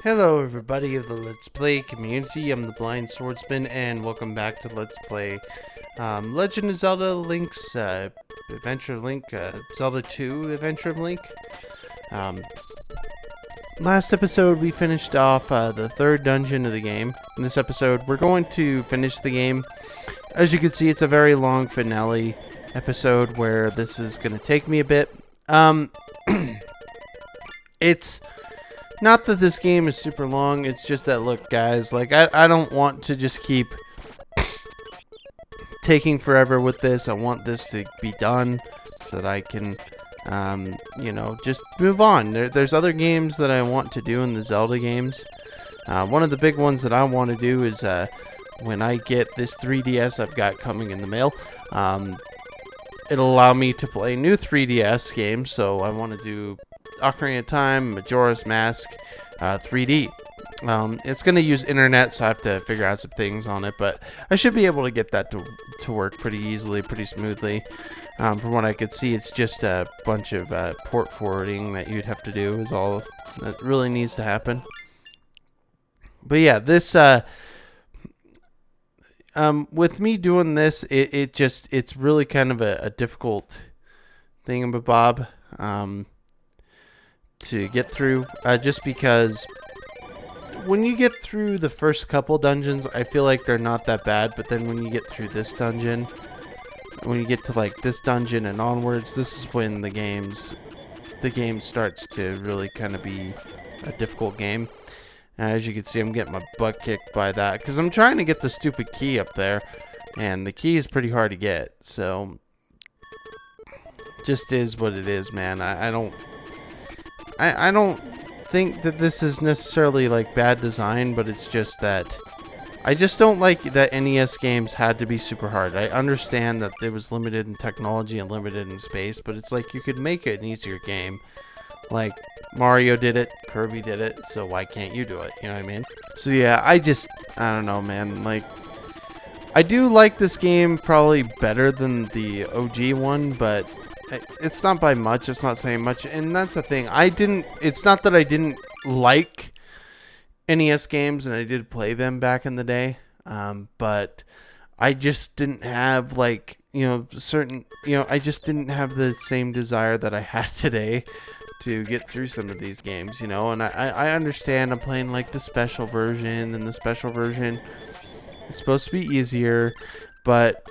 Hello everybody of the Let's Play community, I'm the Blind Swordsman, and welcome back to Let's Play Legend of Zelda Link's Adventure of Link, Zelda 2 Adventure of Link. Last episode we finished off the third dungeon of the game. In this episode we're going to finish the game. As you can see, it's a very long finale episode where this is going to take me a bit. It's not that this game is super long, it's just that, look guys, like, I don't want to just keep taking forever with this. I want this to be done so that I can, you know, just move on. There's other games that I want to do in the Zelda games. One of the big ones that I want to do is, when I get this 3DS I've got coming in the mail, it'll allow me to play new 3DS games, so I want to do Ocarina of Time, Majora's Mask, 3D. It's going to use internet, so I have to figure out some things on it, but I should be able to get that to work pretty easily, pretty smoothly. From what I could see, it's just a bunch of port forwarding that you'd have to do is all that really needs to happen. But yeah, this, with me doing this, it's really kind of a difficult thingamabob, to get through, just because when you get through the first couple dungeons, I feel like they're not that bad, but then when you get through this dungeon, when you get to like this dungeon and onwards, this is when the game starts to really kind of be a difficult game. As you can see, I'm getting my butt kicked by that because I'm trying to get the stupid key up there, and the key is pretty hard to get, so just is what it is, man. I don't think that this is necessarily like bad design, but it's just that I just don't like that NES games had to be super hard. I understand that it was limited in technology and limited in space, but it's like you could make it an easier game. Like Mario did it, Kirby did it, so why can't you do it? You know what I mean? So yeah, I don't know, man. Like, I do like this game probably better than the OG one, but it's not by much. It's not saying much, and that's the thing. It's not that I didn't like NES games, and I did play them back in the day, but I just didn't have, like, I just didn't have the same desire that I had today to get through some of these games, and I understand I'm playing like the special version, and the special version is supposed to be easier, but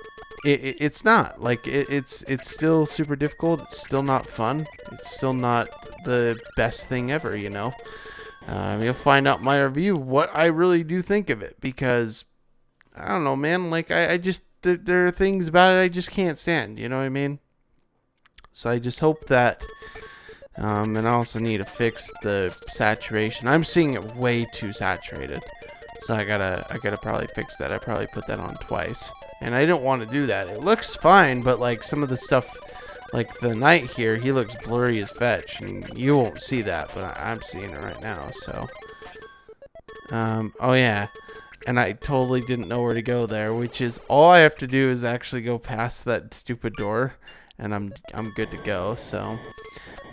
it's not. Like, it's still super difficult. It's still not fun. It's still not the best thing ever, You'll find out in my review what I really do think of it, because I don't know, man. Like, I just, there are things about it I just can't stand, you know what I mean? So I just hope that, and I also need to fix the saturation. I'm seeing it way too saturated, so I gotta probably fix that. I probably put that on twice. And I don't want to do that. It looks fine, but like some of the stuff, like the knight here, he looks blurry as fetch, and you won't see that, but I'm seeing it right now. So, oh yeah, and I totally didn't know where to go there, which is all I have to do is actually go past that stupid door, and I'm good to go. So,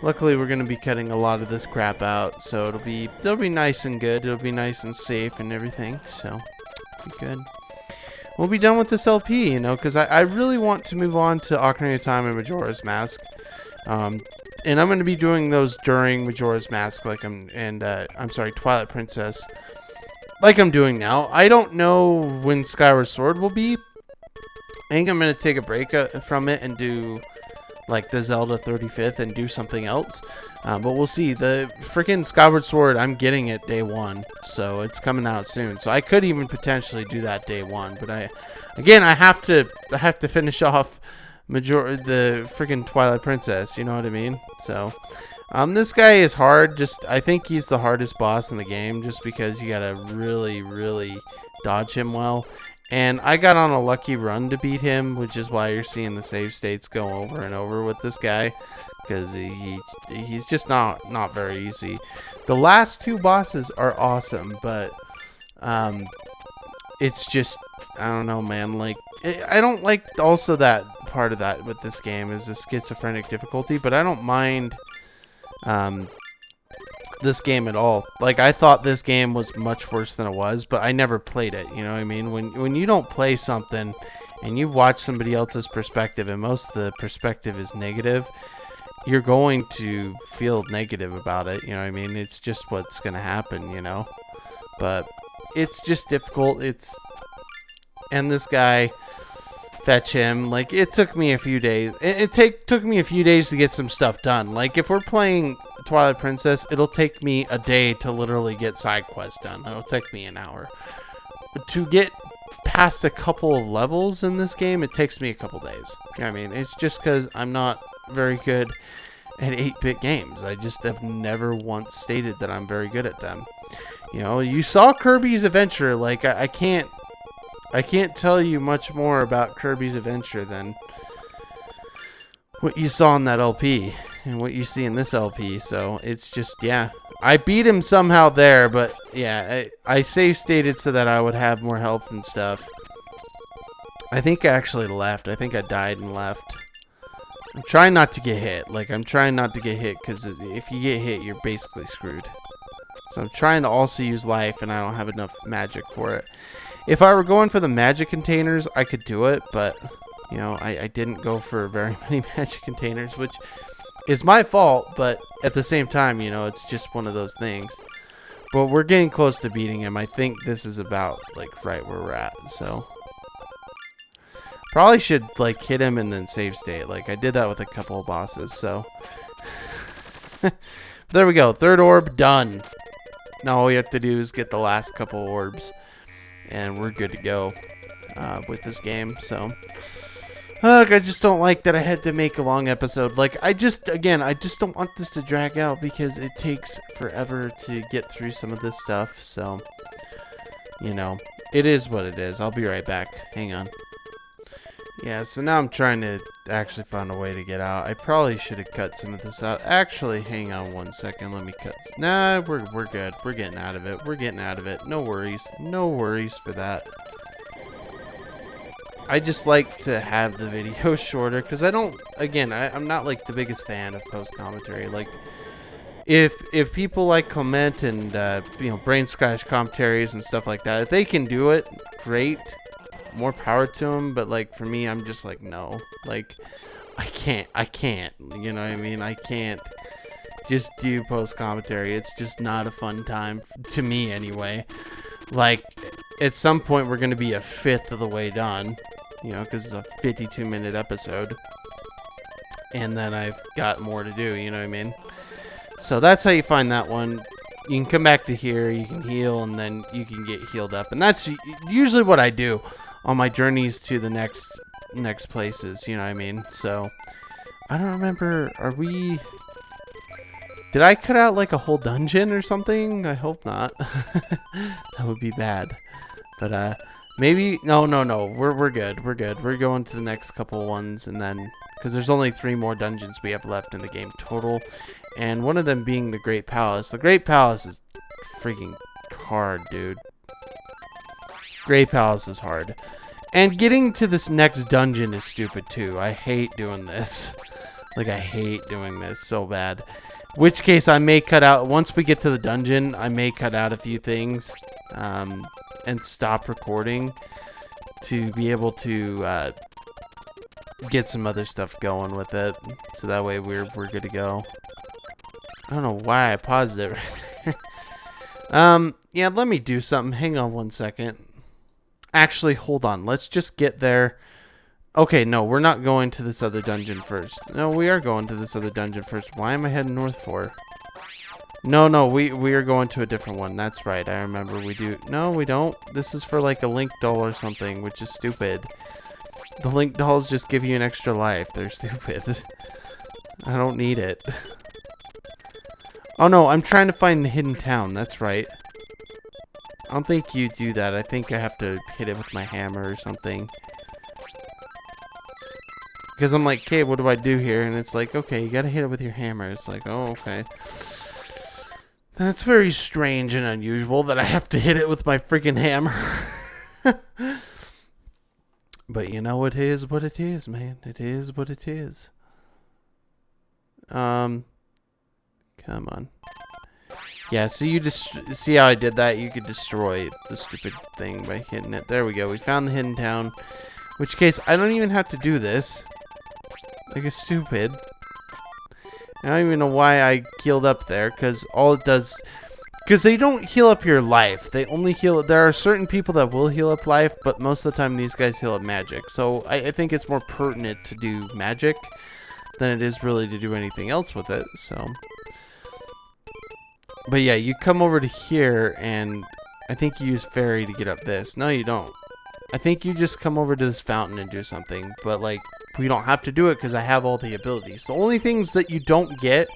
luckily we're gonna be cutting a lot of this crap out, so it'll be nice and good. It'll be nice and safe and everything. So, be good. We'll be done with this LP, because I really want to move on to Ocarina of Time and Majora's Mask. And I'm going to be doing those during Majora's Mask, Twilight Princess, like I'm doing now. I don't know when Skyward Sword will be. I think I'm going to take a break from it and do, like, the Zelda 35th and do something else. But we'll see. The freaking Skyward Sword, I'm getting it day one, so it's coming out soon. So I could even potentially do that day one, but I have to finish off the freaking Twilight Princess. You know what I mean? So, this guy is hard. I think he's the hardest boss in the game, just because you gotta really, really dodge him well. And I got on a lucky run to beat him, which is why you're seeing the save states go over and over with this guy, because he's just not very easy. The last two bosses are awesome, but it's just, I don't know, man. Like, I don't like also that part of that with this game is the schizophrenic difficulty, but I don't mind this game at all. Like, I thought this game was much worse than it was, but I never played it. You know what I mean? When you don't play something and you watch somebody else's perspective, and most of the perspective is negative, you're going to feel negative about it. You know what I mean? It's just what's going to happen, you know? But it's just difficult. And this guy, fetch him. Like, it took me a few days. It took me a few days to get some stuff done. Like, if we're playing Twilight Princess, it'll take me a day to literally get side quests done. It'll take me an hour. To get past a couple of levels in this game, it takes me a couple days. You know what I mean? It's just because I'm not very good at 8-bit games. I just have never once stated that I'm very good at them. You know, you saw Kirby's Adventure. Like, I can't tell you much more about Kirby's Adventure than what you saw in that LP and what you see in this LP. So it's just, yeah, I beat him somehow there, but yeah, I save stated so that I would have more health and stuff. I think I actually left. I think I died and left. I'm trying not to get hit. Like, I'm trying not to get hit, because if you get hit, you're basically screwed. So I'm trying to also use life, and I don't have enough magic for it. If I were going for the magic containers, I could do it, but, you know, I didn't go for very many magic containers, which is my fault, but at the same time, you know, it's just one of those things. But we're getting close to beating him. I think this is about, like, right where we're at, so. Probably should, like, hit him and then save state. Like, I did that with a couple of bosses, so. There we go. Third orb, done. Now all we have to do is get the last couple orbs, and we're good to go with this game. So, I just don't like that I had to make a long episode. Like, I just don't want this to drag out, because it takes forever to get through some of this stuff. So, you know, it is what it is. I'll be right back. Hang on. Yeah, so now I'm trying to actually find a way to get out. I probably should have cut some of this out. Actually, hang on one second. Let me cut. Nah, we're good. We're getting out of it. We're getting out of it. No worries. No worries for that. I just like to have the video shorter, because I don't, again, I'm not like the biggest fan of post commentary. Like, if people like comment and you know, brain scratch commentaries and stuff like that, if they can do it, great. More power to them, but like for me, I'm just like, no, like I can't, you know what I mean? I can't just do post commentary. It's just not a fun time to me anyway. Like, at some point we're going to be a fifth of the way done, you know, because it's a 52-minute episode, and then I've got more to do, you know what I mean? So that's how you find that one. You can come back to here, you can heal, and then you can get healed up, and that's usually what I do on my journeys to the next places, you know what I mean? So, I don't remember, did I cut out like a whole dungeon or something? I hope not. That would be bad. But, maybe, no, we're good, we're going to the next couple ones, and then, because there's only 3 more dungeons we have left in the game total, and one of them being the Great Palace. The Great Palace is freaking hard, dude. Great Palace is hard. And getting to this next dungeon is stupid too. I hate doing this. Like, I hate doing this so bad. Which case I may cut out, once we get to the dungeon, I may cut out a few things and stop recording to be able to get some other stuff going with it. So that way we're good to go. I don't know why I paused it right there. Yeah, let me do something. Hang on one second. Actually, hold on. Let's just get there. Okay, no, we're not going to this other dungeon first. No, we are going to this other dungeon first. Why am I heading north for? No, we are going to a different one. That's right. I remember we do. No, we don't. This is for like a Link doll or something, which is stupid. The Link dolls just give you an extra life. They're stupid. I don't need it. Oh no, I'm trying to find the hidden town. That's right. I don't think you do that. I think I have to hit it with my hammer or something. Because I'm like, okay, what do I do here? And it's like, okay, you gotta hit it with your hammer. It's like, oh, okay. That's very strange and unusual that I have to hit it with my freaking hammer. But you know, it is what it is, man. It is what it is. Come on. Yeah, so you just see how I did that? You could destroy the stupid thing by hitting it. There we go. We found the hidden town. Which case, I don't even have to do this. Like a stupid. I don't even know why I healed up there, because all it does... Because they don't heal up your life. They only heal... There are certain people that will heal up life, but most of the time these guys heal up magic. So I think it's more pertinent to do magic than it is really to do anything else with it, so... But yeah, you come over to here, and I think you use fairy to get up this. No, you don't. I think you just come over to this fountain and do something. But, like, we don't have to do it because I have all the abilities. The only things that you don't get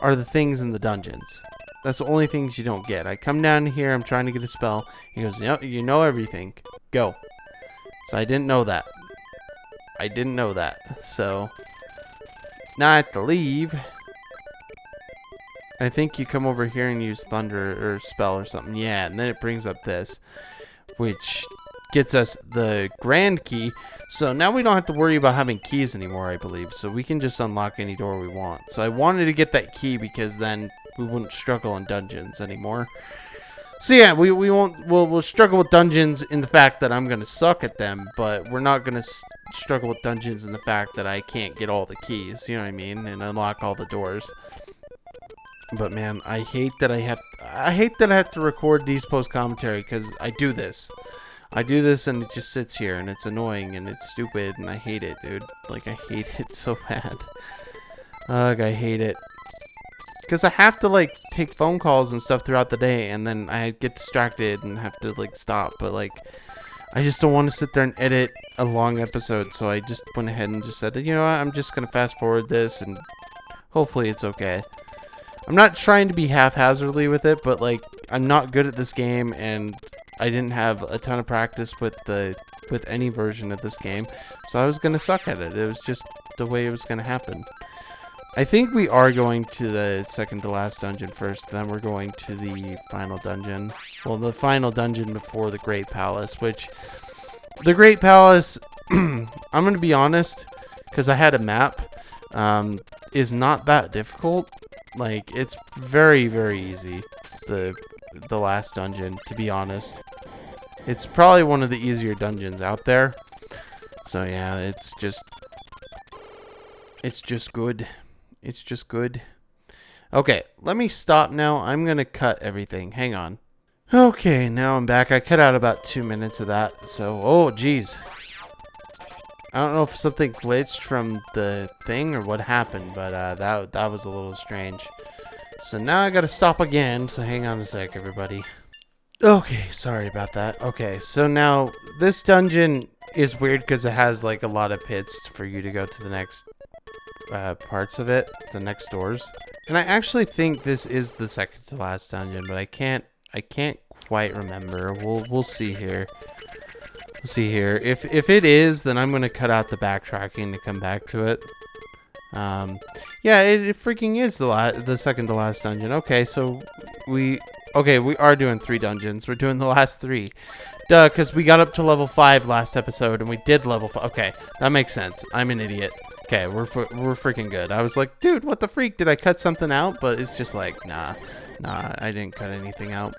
are the things in the dungeons. That's the only things you don't get. I come down here, I'm trying to get a spell. He goes, no, you know everything. Go. So I didn't know that. I didn't know that. So, now I have to leave. I think you come over here and use thunder or spell or something. Yeah, and then it brings up this, which gets us the grand key. So now we don't have to worry about having keys anymore, I believe. So we can just unlock any door we want. So I wanted to get that key because then we wouldn't struggle in dungeons anymore. So yeah, we'll struggle with dungeons in the fact that I'm gonna suck at them, but we're not gonna struggle with dungeons in the fact that I can't get all the keys. You know what I mean? And unlock all the doors. But man, I hate that I have to record these post commentary because I do this. I do this and it just sits here and it's annoying and it's stupid and I hate it, dude. Like, I hate it so bad. Ugh, I hate it. Because I have to, like, take phone calls and stuff throughout the day and then I get distracted and have to, like, stop. But, like, I just don't want to sit there and edit a long episode. So I just went ahead and just said, you know what, I'm just going to fast forward this and hopefully it's okay. I'm not trying to be haphazardly with it, but, like, I'm not good at this game, and I didn't have a ton of practice with any version of this game, so I was going to suck at it. It was just the way it was going to happen. I think we are going to the second to last dungeon first, then we're going to the final dungeon. Well, the final dungeon before the Great Palace, which... The Great Palace, I'm going to be honest, because I had a map, is not that difficult. Like, it's very, very easy, the last dungeon, to be honest. It's probably one of the easier dungeons out there. So, yeah, it's just good. It's just good. Okay, let me stop now. I'm going to cut everything. Hang on. Okay, now I'm back. I cut out about 2 minutes of that. So, oh, geez. I don't know if something glitched from the thing or what happened, but that was a little strange. So now I gotta stop again, so hang on a sec, everybody. Okay, sorry about that. Okay, so now this dungeon is weird because it has like a lot of pits for you to go to the next parts of it, the next doors. And I actually think this is the second to last dungeon, but I can't quite remember. We'll see here. See here. If it is, then I'm gonna cut out the backtracking to come back to it. Yeah, it freaking is the second to last dungeon. Okay, so we are doing 3 dungeons. We're doing the last 3. Duh, because we got up to level 5 last episode and we did level 5. Okay, that makes sense. I'm an idiot. Okay, we're freaking good. I was like, dude, what the freak? Did I cut something out? But it's just like, nah, I didn't cut anything out.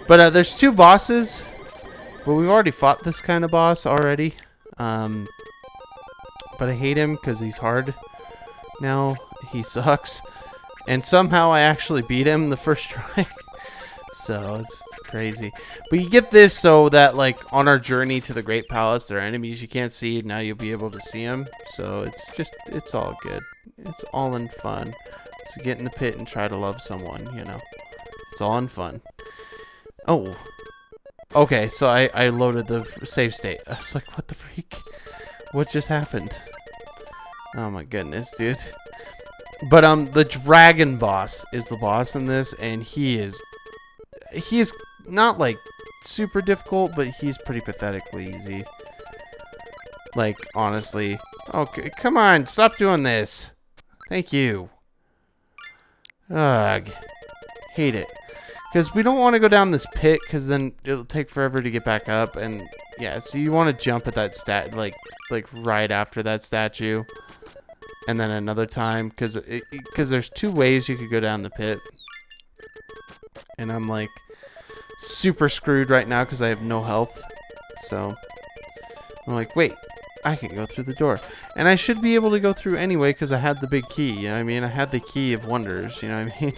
But there's 2 bosses. Well, we've already fought this kind of boss already. But I hate him because he's hard now. He sucks. And somehow I actually beat him the first try. So, it's crazy. But you get this so that, like, on our journey to the Great Palace, there are enemies you can't see. Now you'll be able to see them. So, it's all good. It's all in fun. So, get in the pit and try to love someone, you know. It's all in fun. Oh. Okay, so I loaded the save state. I was like, what the freak? What just happened? Oh my goodness, dude. But the dragon boss is the boss in this, and he is not like super difficult, but he's pretty pathetically easy. Like, honestly. Okay, come on, stop doing this. Thank you. Ugh. Hate it. Because we don't want to go down this pit, because then it'll take forever to get back up, and yeah, so you want to jump at that like right after that statue, and then another time, because there's 2 ways you could go down the pit. and I'm like super screwed right now because I have no health. So I'm like, wait, I can go through the door. And I should be able to go through anyway because I had the big key, you know what I mean? I had the key of wonders, you know what I mean?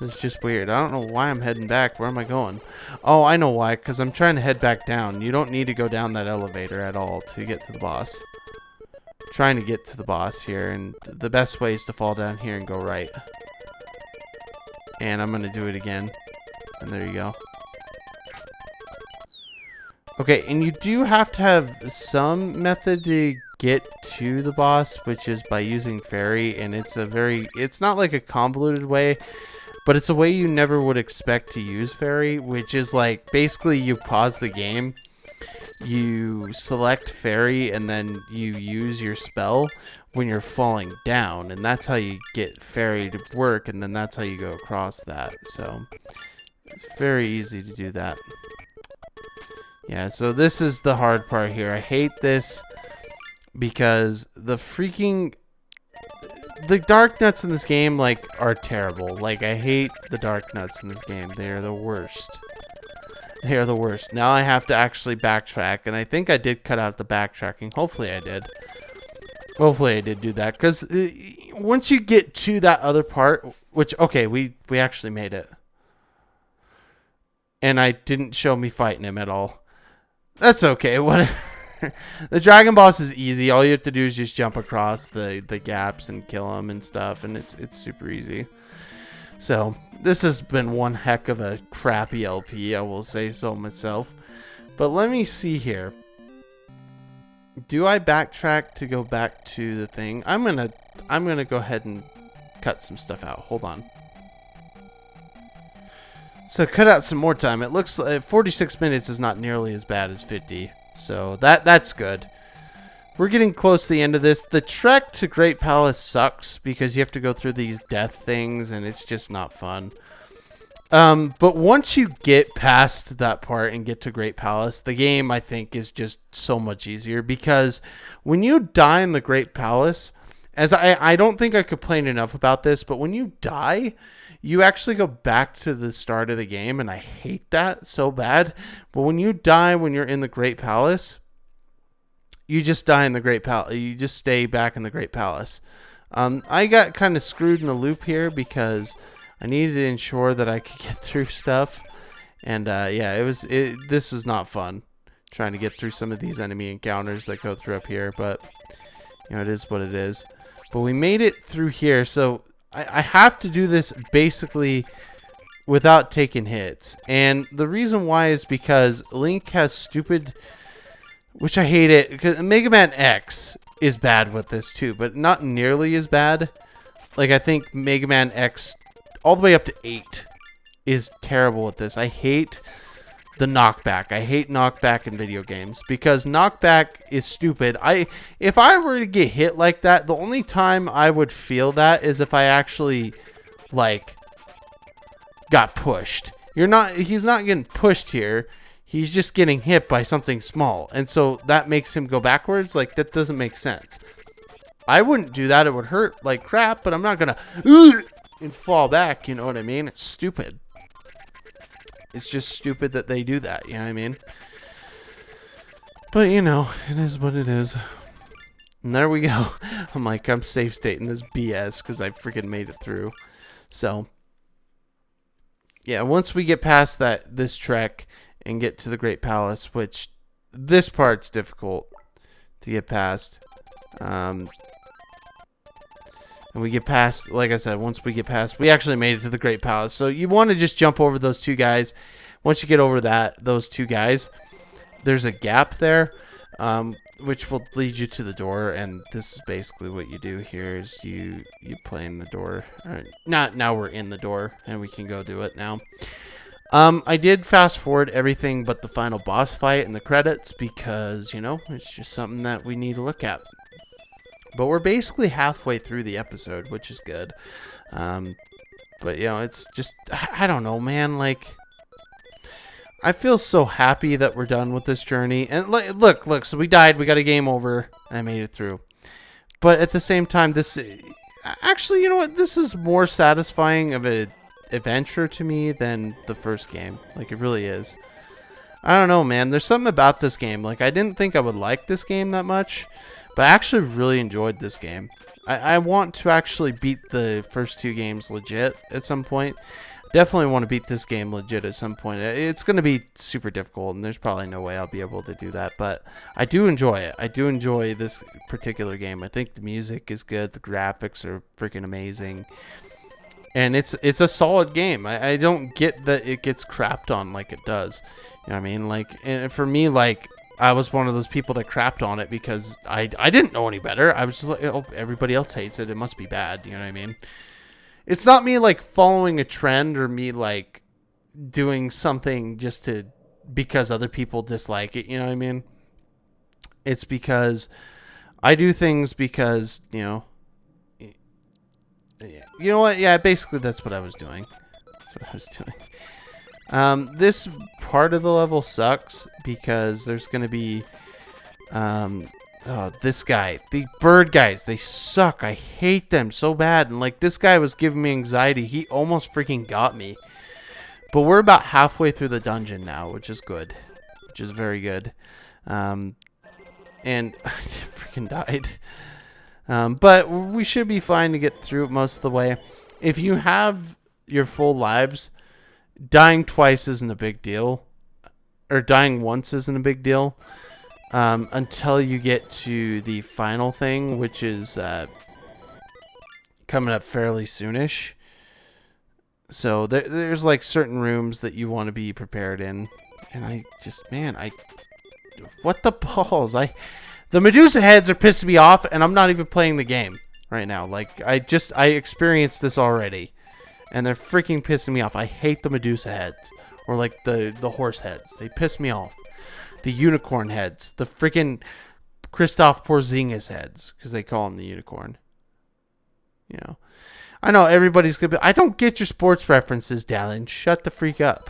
It's just weird. I don't know why I'm heading back. Where am I going? Oh, I know why. Because I'm trying to head back down. You don't need to go down that elevator at all to get to the boss. I'm trying to get to the boss here. And the best way is to fall down here and go right. And I'm going to do it again. And there you go. Okay, and you do have to have some method to get to the boss, which is by using fairy. And it's not like a convoluted way. But it's a way you never would expect to use fairy, which is like basically you pause the game, you select fairy, and then you use your spell when you're falling down, and that's how you get fairy to work, and then that's how you go across that. So it's very easy to do that. Yeah, so this is the hard part here. I hate this because the dark nuts in this game, like, are terrible. Like, I hate the dark nuts in this game. They are the worst. They are the worst. Now I have to actually backtrack, and I think I did cut out the backtracking. Hopefully I did. Hopefully I did do that, because once you get to that other part, which, okay, we actually made it. And I didn't show me fighting him at all. That's okay, whatever. The dragon boss is easy. All you have to do is just jump across the gaps and kill him and stuff, and it's super easy. So this has been one heck of a crappy LP, I will say so myself. But let me see here. Do I backtrack to go back to the thing? I'm gonna go ahead and cut some stuff out. Hold on. So cut out some more time. It looks like 46 minutes is not nearly as bad as 50. So that's good. We're getting close to the end of this. The trek to Great Palace sucks because you have to go through these death things and it's just not fun. But once you get past that part and get to Great Palace, the game, I think, is just so much easier because when you die in the Great Palace, as I don't think I complain enough about this, but when you die, you actually go back to the start of the game, and I hate that so bad. But when you die when you're in the Great Palace, you just die in the Great Palace. You just stay back in the Great Palace. I got kind of screwed in a loop here because I needed to ensure that I could get through stuff. And yeah, this is not fun trying to get through some of these enemy encounters that go through up here. But, you know, it is what it is. But we made it through here, so I have to do this basically without taking hits. And the reason why is because Link has stupid, which I hate it, because Mega Man X is bad with this too, but not nearly as bad. Like, I think Mega Man X all the way up to 8 is terrible with this. I hate the knockback. I hate knockback in video games because knockback is stupid. If I were to get hit like that, the only time I would feel that is if I actually, like, got pushed. He's not getting pushed here. He's just getting hit by something small. And so that makes him go backwards. Like, that doesn't make sense. I wouldn't do that. It would hurt like crap, but I'm not gonna and fall back, you know what I mean? It's stupid. It's just stupid that they do that, you know what I mean? But, you know, it is what it is. And there we go. I'm safe stating this BS because I freaking made it through. So, yeah, once we get past this trek and get to the Great Palace, which this part's difficult to get past. And we get past, like I said, once we get past, we actually made it to the Great Palace. So you want to just jump over those two guys. Once you get over those two guys, there's a gap there, which will lead you to the door. And this is basically what you do here is you play in the door. Now we're in the door and we can go do it now. I did fast forward everything but the final boss fight and the credits because, you know, it's just something that we need to look at. But we're basically halfway through the episode, which is good. But, you know, it's just, I don't know, man. Like, I feel so happy that we're done with this journey. And look, so we died. We got a game over. And I made it through. But at the same time, actually, you know what? This is more satisfying of a adventure to me than the first game. Like, it really is. I don't know, man. There's something about this game. Like, I didn't think I would like this game that much, but I actually really enjoyed this game. I want to actually beat the first 2 games legit at some point. Definitely want to beat this game legit at some point. It's going to be super difficult, and there's probably no way I'll be able to do that, but I do enjoy it. I do enjoy this particular game. I think the music is good. The graphics are freaking amazing. And it's a solid game. I don't get that it gets crapped on like it does. You know what I mean? Like, and for me, like, I was one of those people that crapped on it because I didn't know any better. I was just like, oh, everybody else hates it. It must be bad. You know what I mean? It's not me, like, following a trend or me, like, doing something just to, because other people dislike it. You know what I mean? It's because I do things because, you know, you know what? Yeah, basically that's what I was doing. That's what I was doing. This part of the level sucks because there's going to be, oh, this guy, the bird guys, they suck. I hate them so bad. And like, this guy was giving me anxiety. He almost freaking got me. But we're about halfway through the dungeon now, which is good. Which is very good. And I freaking died. But we should be fine to get through it most of the way. If you have your full lives, dying twice isn't a big deal. Or dying once isn't a big deal. Until you get to the final thing, which is coming up fairly soonish. So there's like certain rooms that you want to be prepared in. And I just, man, what the balls? The Medusa heads are pissing me off, and I'm not even playing the game right now. Like, I experienced this already, and they're freaking pissing me off. I hate the Medusa heads, or like the horse heads. They piss me off. The unicorn heads, the freaking Christoph Porzingis heads, because they call him the unicorn. You know, I know everybody's gonna be. I don't get your sports references, Dallin. Shut the freak up.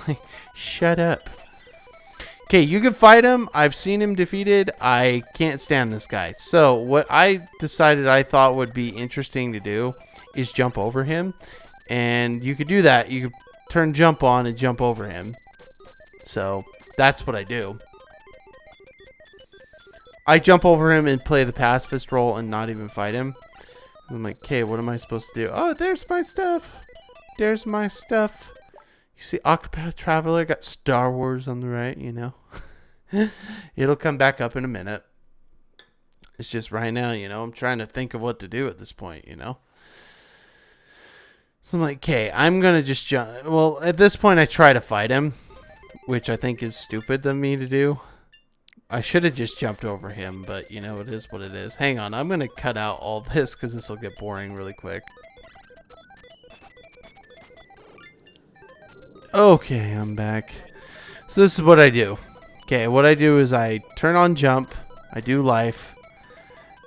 Like, shut up. Okay, you can fight him. I've seen him defeated. I can't stand this guy. So what I decided I thought would be interesting to do is jump over him. And you could do that. You could turn jump on and jump over him. So that's what I do. I jump over him and play the pacifist role and not even fight him. I'm like, okay, what am I supposed to do? Oh, there's my stuff. There's my stuff. You see Octopath Traveler, got Star Wars on the right, you know. It'll come back up in a minute. It's just right now, you know, I'm trying to think of what to do at this point, you know. So I'm like, okay, I'm going to just jump. Well, at this point, I try to fight him, which I think is stupid of me to do. I should have just jumped over him, but, you know, it is what it is. Hang on, I'm going to cut out all this because this will get boring really quick. Okay, I'm back. So this is what I do. Okay, what I do is I turn on jump, I do life,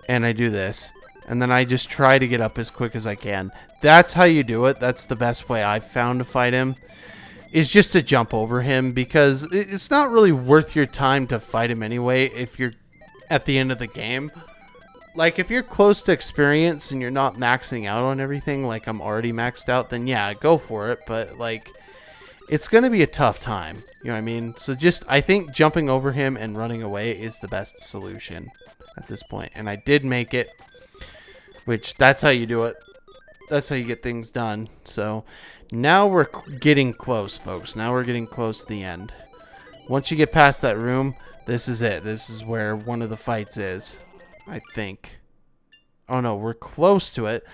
and I do this. And then I just try to get up as quick as I can. That's how you do it. That's the best way I've found to fight him. Is just to jump over him, because it's not really worth your time to fight him anyway if you're at the end of the game. Like, if you're close to experience and you're not maxing out on everything, like I'm already maxed out, then yeah, go for it. But, like, it's going to be a tough time. You know what I mean? So just, I think jumping over him and running away is the best solution at this point. And I did make it, which that's how you do it. That's how you get things done. So now we're getting close, folks. Now we're getting close to the end. Once you get past that room, this is it. This is where one of the fights is, I think. Oh no, we're close to it.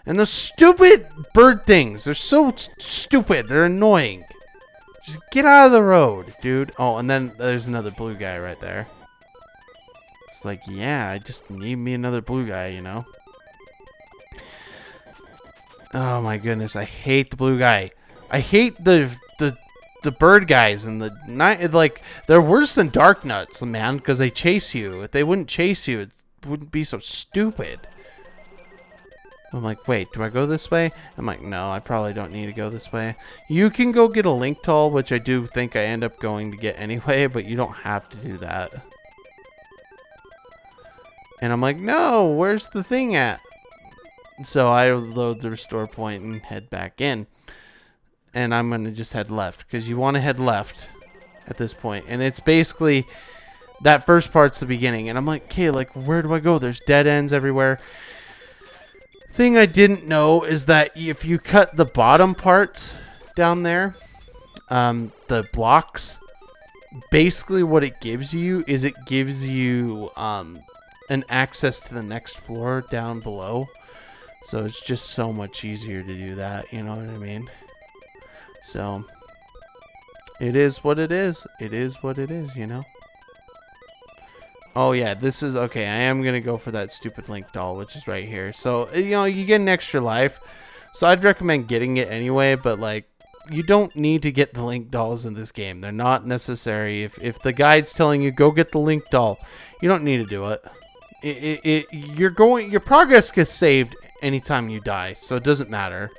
And the stupid bird things, they're so stupid. They're annoying. Just get out of the road, dude. Oh, and then there's another blue guy right there. It's like, yeah, I just need me another blue guy, you know? Oh my goodness, I hate the blue guy. I hate the bird guys and the night. Like, they're worse than Dark Nuts, man, because they chase you. If they wouldn't chase you, it wouldn't be so stupid. I'm like, wait, do I go this way? I'm like, no, I probably don't need to go this way. You can go get a link tall, which I do think I end up going to get anyway, but you don't have to do that. And I'm like, no, where's the thing at? So I load the restore point and head back in. And I'm going to just head left, because you want to head left at this point. And it's basically, that first part's the beginning. And I'm like, okay, like, where do I go? There's dead ends everywhere. Thing I didn't know is that if you cut the bottom parts down there, the blocks, basically what it gives you is it gives you an access to the next floor down below. So it's just so much easier to do that, you know what I mean? So it is what it is. It is what it is, you know? Oh yeah, this is okay. I am gonna go for that stupid Link doll, which is right here. So, you know, you get an extra life. So I'd recommend getting it anyway, but like, you don't need to get the Link dolls in this game. They're not necessary. If the guide's telling you go get the Link doll, you don't need to do it. Your progress gets saved anytime you die, so it doesn't matter.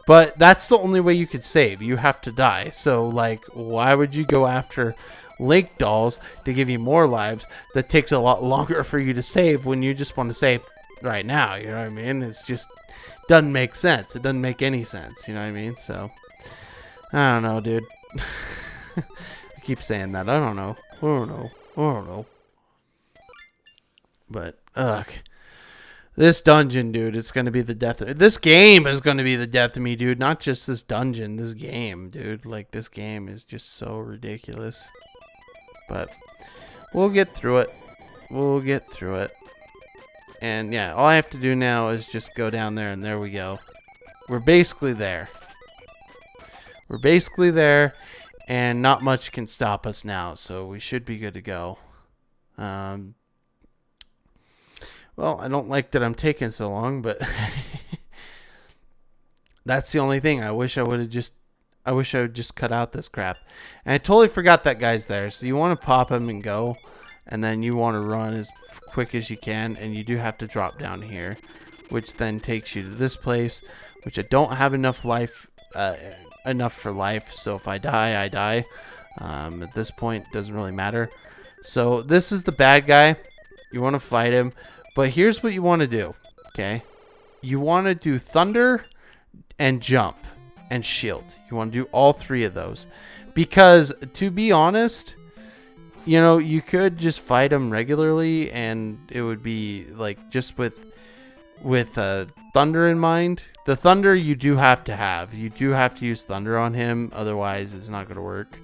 But that's the only way you could save. You have to die. So like, why would you go after Link dolls to give you more lives that takes a lot longer for you to save when you just want to save right now? You know what I mean? It's just doesn't make sense. It doesn't make any sense. You know what I mean? So I don't know, dude. I keep saying that. I don't know. I don't know. But ugh. This dungeon, dude, it's going to be the death of... This game is going to be the death of me, dude. Not just this dungeon. This game, dude. Like, this game is just so ridiculous. But we'll get through it. We'll get through it. And, yeah, all I have to do now is just go down there, and there we go. We're basically there. We're basically there, and not much can stop us now. So we should be good to go. Well, I don't like that I'm taking so long, but that's the only thing. I wish I would just cut out this crap. And I totally forgot that guy's there. So you want to pop him and go, and then you want to run as quick as you can, and you do have to drop down here, which then takes you to this place, which I don't have enough life, enough for life. So if I die, I die. At this point, it doesn't really matter. So this is the bad guy. You want to fight him. But here's what you want to do, okay? You want to do thunder and jump and shield. You want to do all three of those. Because, to be honest, you know, you could just fight him regularly and it would be, like, just with thunder in mind. The thunder you do have to have. You do have to use thunder on him, otherwise it's not going to work.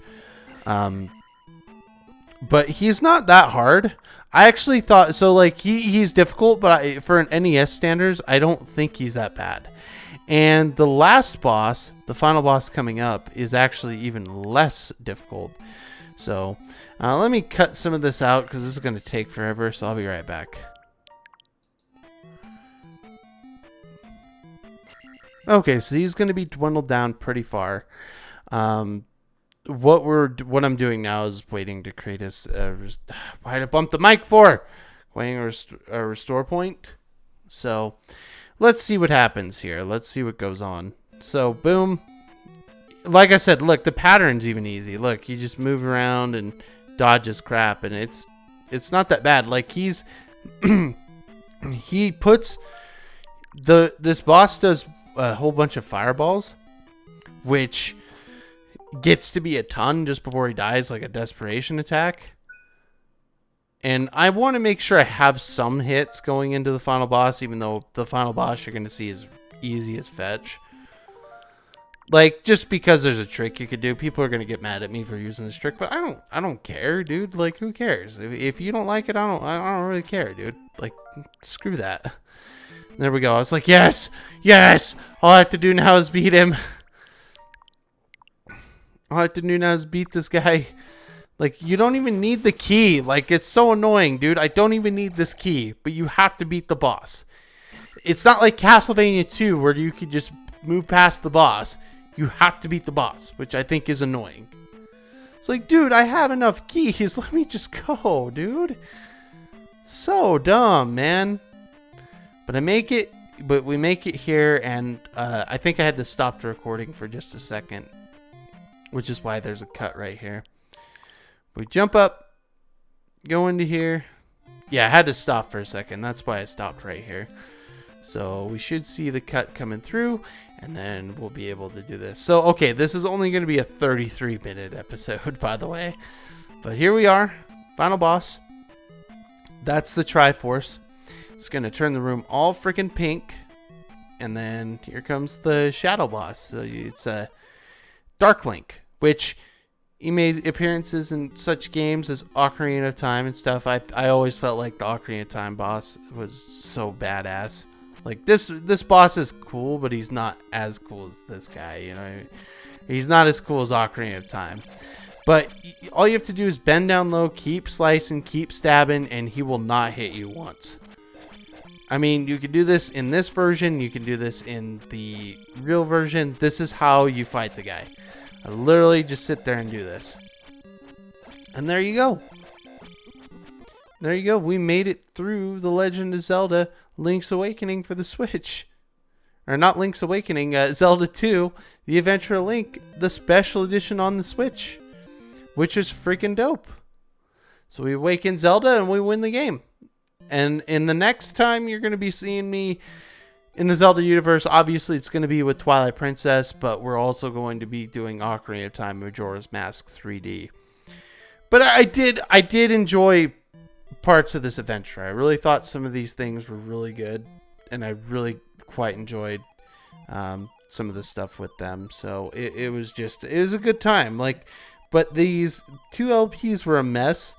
But he's not that hard. I actually thought, so like he's difficult, but for an NES standards, I don't think he's that bad. And the last boss, the final boss coming up, is actually even less difficult. So let me cut some of this out because this is going to take forever, so I'll be right back. Okay, so he's going to be dwindled down pretty far. What I'm doing now is waiting to create why did I bump the mic for? Waiting a restore point. So let's see what happens here. Let's see what goes on. So boom. Like I said, look, the pattern's even easy. Look, you just move around and dodges crap, and it's not that bad. Like he puts this boss does a whole bunch of fireballs, which gets to be a ton just before he dies, like a desperation attack. And I want to make sure I have some hits going into the final boss, even though the final boss you're going to see is easy as fetch. Like, just because there's a trick you could do, people are going to get mad at me for using this trick, but I don't care, dude. Like, who cares? If you don't like it, I don't really care, dude. Like, screw that. There we go. I was like, yes, all I have to do now is beat him. All I have to do now is beat this guy. Like, you don't even need the key. Like, it's so annoying, dude. I don't even need this key, but you have to beat the boss. It's not like Castlevania 2 where you could just move past the boss. You have to beat the boss, which I think is annoying. It's like, dude, I have enough keys. Let me just go, dude. So dumb, man. But we make it here, and I think I had to stop the recording for just a second, which is why there's a cut right here. We jump up, go into here. Yeah, I had to stop for a second. That's why I stopped right here. So we should see the cut coming through, and then we'll be able to do this. So, okay, this is only going to be a 33-minute episode, by the way. But here we are, final boss. That's the Triforce. It's going to turn the room all freaking pink. And then here comes the Shadow Boss. So it's a Dark Link, which he made appearances in such games as Ocarina of Time and stuff. I always felt like the Ocarina of Time boss was so badass. Like this boss is cool, but he's not as cool as this guy, you know. He's not as cool as Ocarina of Time. But all you have to do is bend down low, keep slicing, keep stabbing, and he will not hit you once. I mean, you can do this in this version, you can do this in the real version. This is how you fight the guy. I literally just sit there and do this. And there you go. There you go. We made it through The Legend of Zelda Link's Awakening for the Switch. Or not Link's Awakening, Zelda 2, The Adventure of Link, the special edition on the Switch. Which is freaking dope. So we awaken Zelda and we win the game. And in the next time you're going to be seeing me in the Zelda universe, obviously it's going to be with Twilight Princess, but we're also going to be doing Ocarina of Time Majora's Mask 3D. But I did enjoy parts of this adventure. I really thought some of these things were really good, and I really quite enjoyed some of the stuff with them. So it was a good time. But these two LPs were a mess,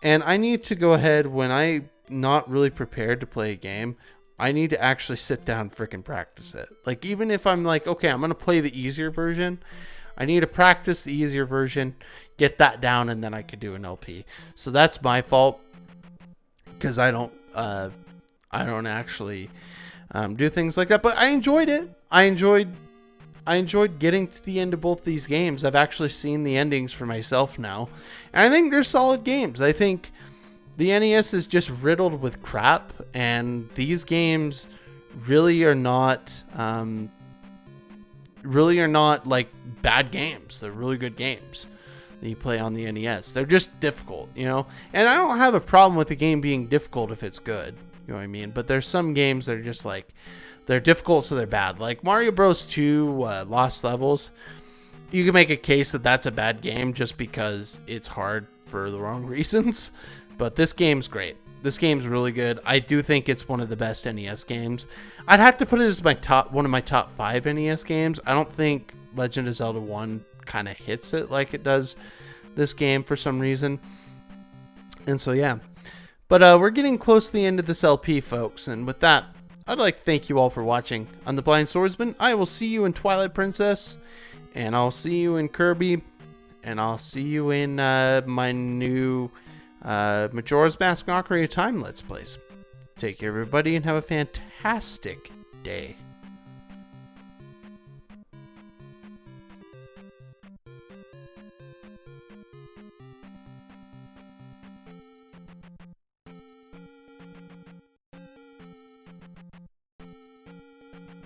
and I need to go ahead when I'm not really prepared to play a game. I need to actually sit down and freaking practice it. Like, even if I'm like, okay, I'm going to play the easier version, I need to practice the easier version, get that down, and then I could do an LP. So that's my fault, because I don't actually do things like that. But I enjoyed it. I enjoyed getting to the end of both these games. I've actually seen the endings for myself now, and I think they're solid games. I think the NES is just riddled with crap, and these games really are not like bad games. They're really good games that you play on the NES. They're just difficult, you know? And I don't have a problem with the game being difficult if it's good, you know what I mean? But there's some games that are just like, they're difficult, so they're bad. Like Mario Bros. 2 Lost Levels, you can make a case that that's a bad game just because it's hard for the wrong reasons. But this game's great. This game's really good. I do think it's one of the best NES games. I'd have to put it as one of my top 5 NES games. I don't think Legend of Zelda 1 kind of hits it like it does this game for some reason. And so, yeah. But we're getting close to the end of this LP, folks. And with that, I'd like to thank you all for watching. I'm the Blind Swordsman. I will see you in Twilight Princess. And I'll see you in Kirby. And I'll see you in my new Majora's Mask Ocarina of Time Let's Plays. Take care, everybody, and have a fantastic day.